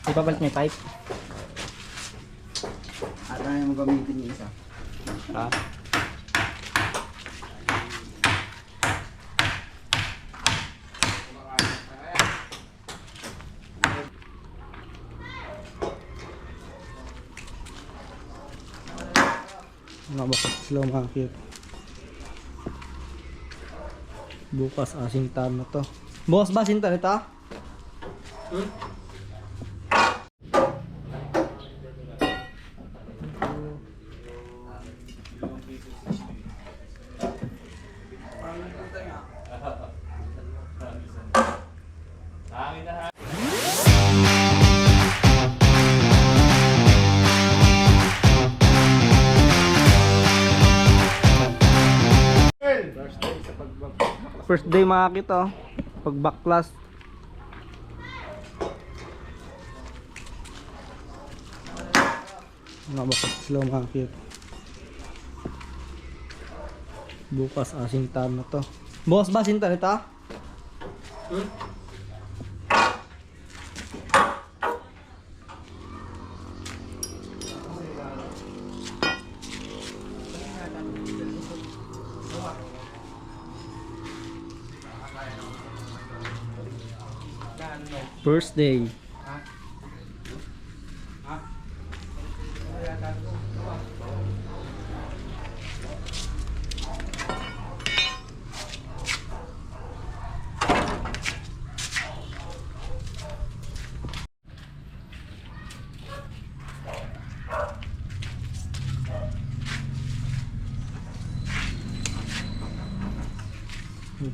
Ipapalit may pipe. At ano mo gamitin yung isa? Ha? Nabakot sila mga cute. Bukas asing tan na to. Bukas ba asing tan ito? First day mga kita, pag backclass. Nabakot sila mga cute. Bukas asing tan na to. Bukas ba asing tan ito? First day.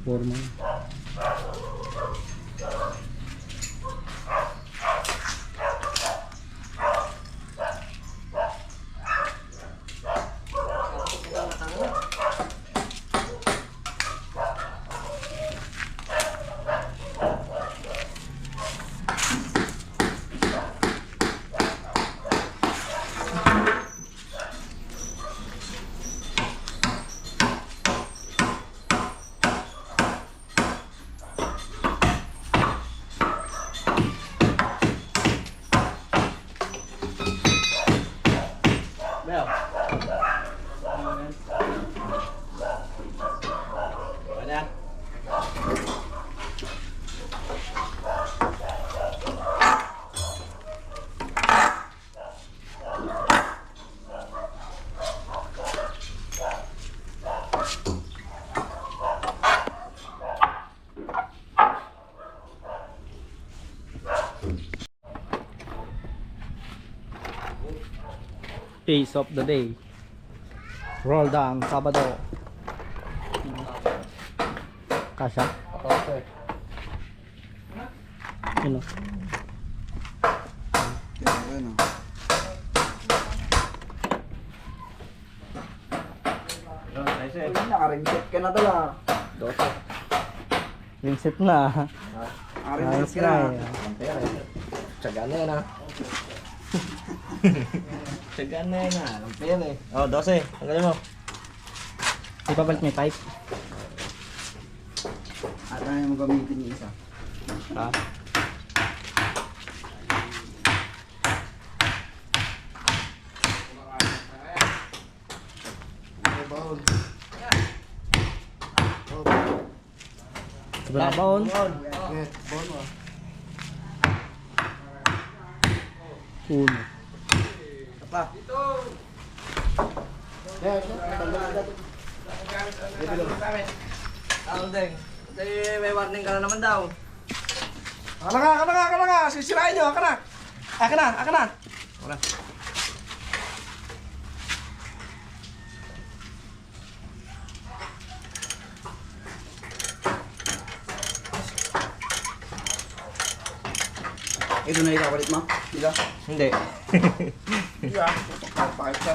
Forma. Pace of the day. Roll down Sabado. Kasha. Ano? Naka-ringset ka na tala. 12. Ringset na. Naka-ringset ka na. Tsagaan na yan ha. Tsagaan na yan ha. Lampiyan eh. Oh, 12. Tanggalin mo. Ipapalit may pipe. At ano mo gamitin yung isa? Ha? Sebelah baon. Uno. Apa? Deng. May warning ka na naman daw.Aka na nga. Sisirain nyo, Aka na. Wala. Ito na ikapalit mo? Hindi ka? Hindi. Hindi ah. Pakit ka.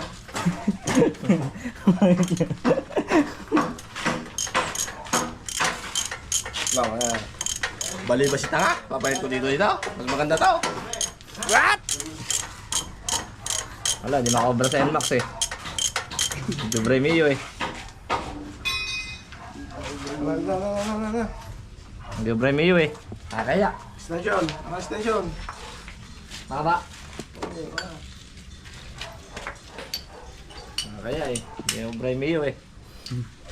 Bali ba si tanga? Papalit ko dito. Mas maganda to. What? Wala, di makobra sa NMAX eh. Dobre Mio eh. Dobre Mio eh. Kaya. Extension. Ano extension? Tama. Kaya eh. Yung Bray Mio eh.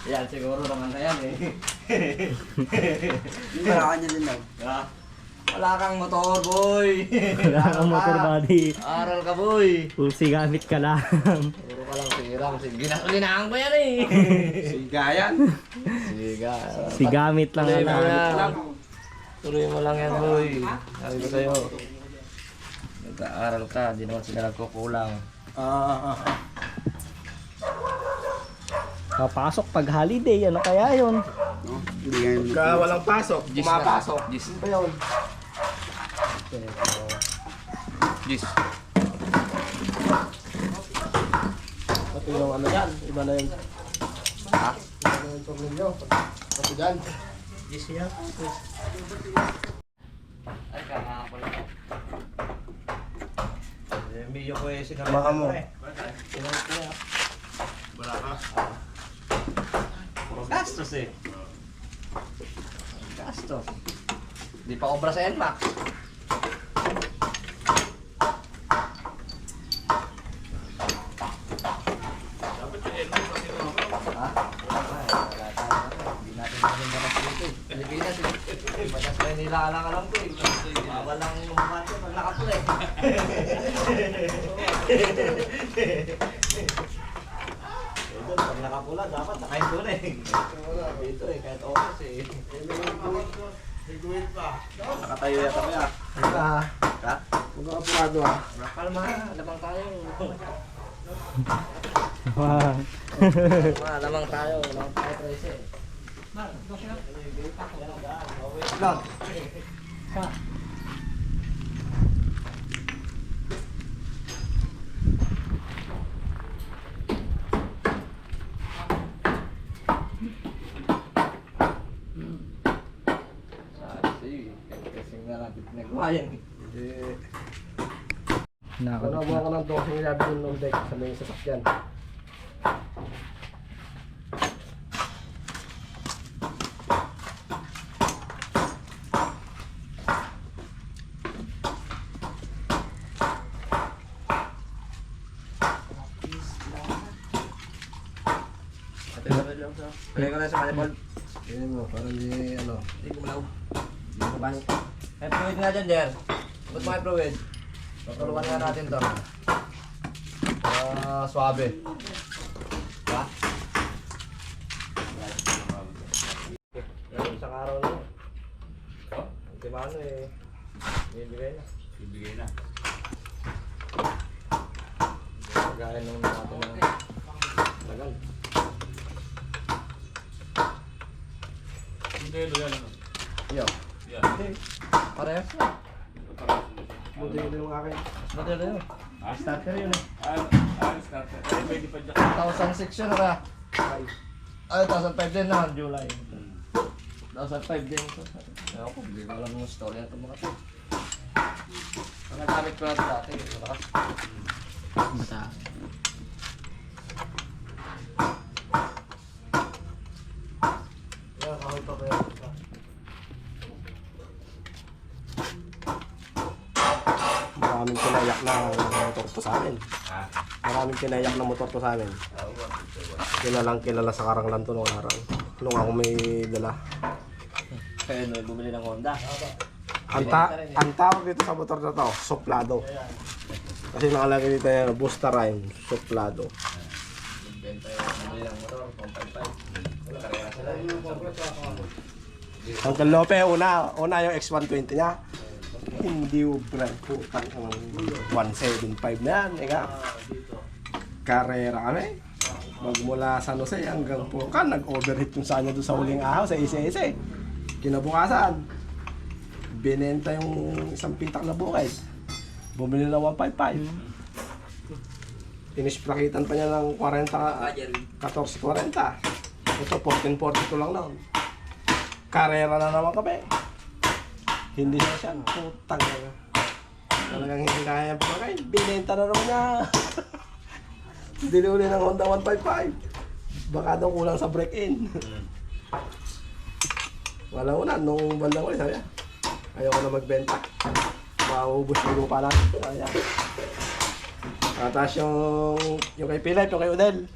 Yan, siguro naman na yan eh. Wala ka niya din lang. Ah, wala kang motor, boy. Wala kang motor body. Aral ka, boy. Pulsi gamit ka lang. Puro ka lang sirang. Ginasulinahan ko yan eh. Siga yan. Siga. Si gamit lang Tuloy mo lang. yan. Tuloy mo lang yan, boy. Sabi ko sa'yo. Nag-aaral ka, di naman sila nagkukulang. Papasok pag holiday, ano kaya yun? No? Hindi nga yun. Pagka walang pasok, pumapasok. Gis. Ano ba yun? Gis. Pati yung ano yan, iba na yun. Ha? Iba na yung tornilyo. Pati dyan. Yes, yeah. Ay, kaya pala. Mio ko eh, sinarap Baka mo. Sinarap ko yan. Wala ka. Gastos eh. Gastos. Di pa obra sa NMAX. Pilipinas eh. Batas pa nila alang-alang ko eh. Bawal lang lumabas ko pag nakapula eh. Pag nakapula, dapat nakaintula eh. Dito eh, kahit office eh. Nakatayo yata kaya. Ha? Mag-apurado ah. Kalma, lamang tayo. Wow. Kalma, lamang tayo. Lamang tayo, Tracy. Lang. Sabi kasing na lang pinagawa yan eh. Ano mo ako ng dosing sabi ng long deck sa may sasakyan. Kaya ko na sa manipol. Tingnan mo, parang di ano. Hindi ko malaw. Hindi ko bang. May fluid nga dyan, Jer. Ba't may fluid? Tutulungan nga natin to. Suabe. Ha? Pero isang araw na. Hindi mano eh. Bibigay na. Bibigay na. Gaya nung natin ng tagal. Yo. Hindi. Parehas na. Buti ito yung akin. Mas madali yun. Starter yun eh. Starter. 2006 yun na. Ay, 2005 din na, July. 2005 din ito. Ewan ko, hindi ko alam yung story na ito mga ito. Ang nagamit ko na ito dati. Malakas. Bata. Yan, kahoy pa kaya. Maraming tinayak na motor to sa amin. Maraming tinayak na motor to sa amin. Kilalang kilala sa Karanglan to noong araw. Nung ako may dala. Kaya no, bumili ng Honda. Ang tawag dito sa motor na to, suplado. Kasi nakalagay dito yan, Busta Rhyme, suplado. Benta yung bumili ng motor, 1.5. Wala karera sila. Uncle Lope, una yung X120 niya. Hindi ubran po, ang 175 na yan, ika. Karera kami. Magmula San Jose hanggang Purkan, nag-overheat yung sanya doon sa huling araw sa ICS. Kinabukasan, binenta yung isang pitak na bukid. Bumili na 155. Inisplakitan pa niya ng 14.40. Ito, 14.42 lang noon. Karera na naman kami. Hindi na siya, putang na. Talagang hindi kaya yung pagkakain. Binenta na naman niya. Dinuli ng Honda 155. Baka daw kulang sa break-in. Wala una, nung bandang ulit, sabi niya, Ayoko na magbenta. Maubos yung lupa lang. Ayan. Tapos yung kay Pilip, yung kay Udel.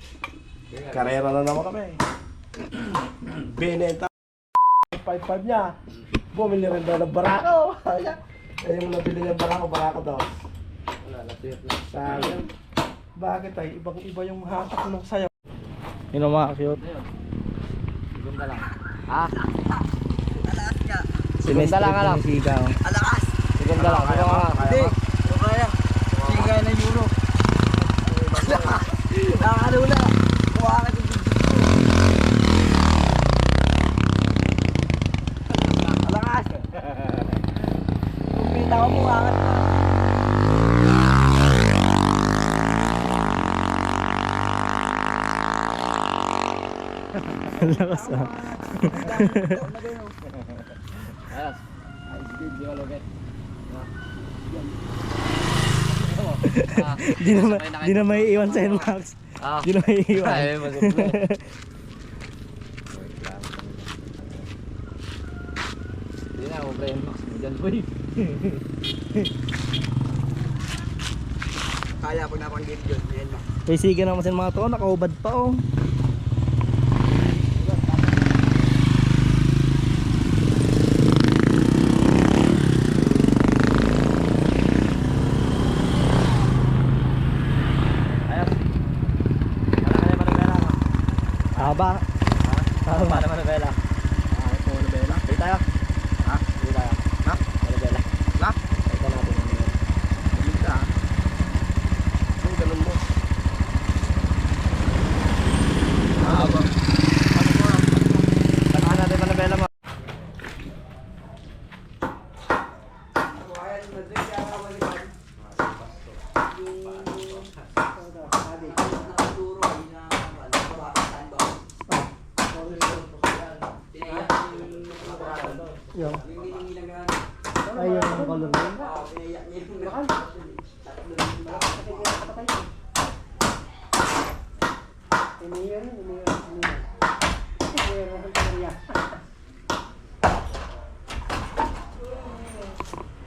Karera na naman kami. Binenta 5-5 niya. Bumili rin daw ng barako. Ayan. Yung nabili niya barako daw. Wala, nasiyot na. Sabi, bakit ay ibang-iba yung hatak ng sayo? Yun ang mga cute. Ayun. Segunda lang. Ha? Sinestret lang, alam. ng sigaw. Alakas! Segunda lang. Sige nga. Hindi! Ano kaya? Singay na euro. Nakakano na! Kuha ka ng alakas! Kung pinita ko mo, angat na. Lakas ah. Ayos. Di ko lugit. Di na may iwan sa Max. Ah. Di na may iwan. Ay, masuklo. Hindi na ako brain box mo dyan, boy. Kaya ko na akong game yun. Yan na. May siga naman sa mga to, nakaubad pa oh. Ayos. Wala ka na manabela ka. Haba. Wala ka na manabela. Ito na bela. Pay tayo. Ha? Pay tayo. Ha? Manabela. La? Pay natin. Bumigta. Ang ganun mo. Saka natin manabela mo. Yung. Ay, yung color mo.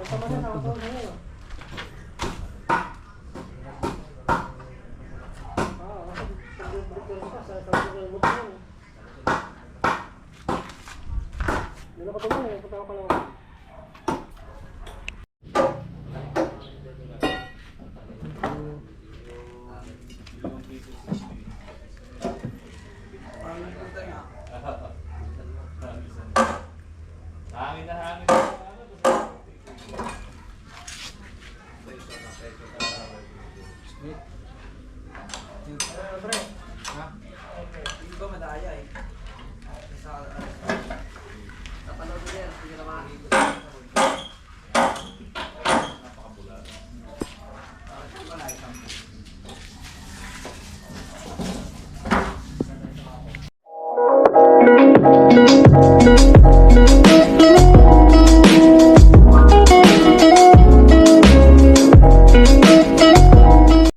Kasama na ako.